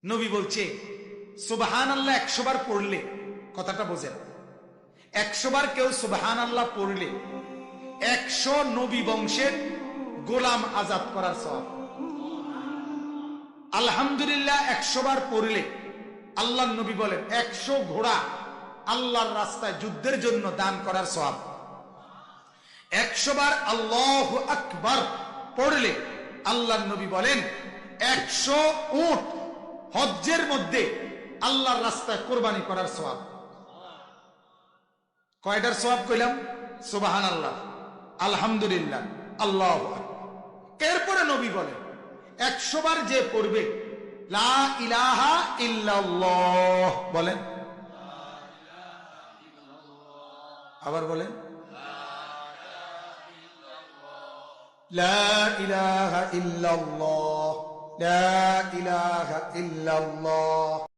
নবী বলছে সুবহানাল্লাহ 100 বার পড়লে, কথাটা বোঝেন, 100 বার কেউ সুবহানাল্লাহ পড়লে 100 নবী বংশের গোলাম আজাদ করার সওয়াব। আলহামদুলিল্লাহ 100 বার পড়লে আল্লাহর নবী বলেন 100 ঘোড়া আল্লাহর রাস্তায় যুদ্ধের জন্য দান করার সওয়াব। 100 বার আল্লাহু আকবার পড়লে আল্লাহর নবী বলেন 100 উট হজ্জের মধ্যে আল্লাহর রাস্তায় কোরবানি করার সওয়াব। কয়টার সওয়াব কইলাম? সুবহানাল্লাহ, আলহামদুলিল্লাহ, আল্লাহু আকবার। এরপরে নবী বলেন 100 বার যে পড়বে লা ইলাহা ইল্লাল্লাহ, বলেন, আবার বলেন, লা ইলাহা ইল্লাল্লাহ, লা ইলাহা ইল্লাল্লাহ।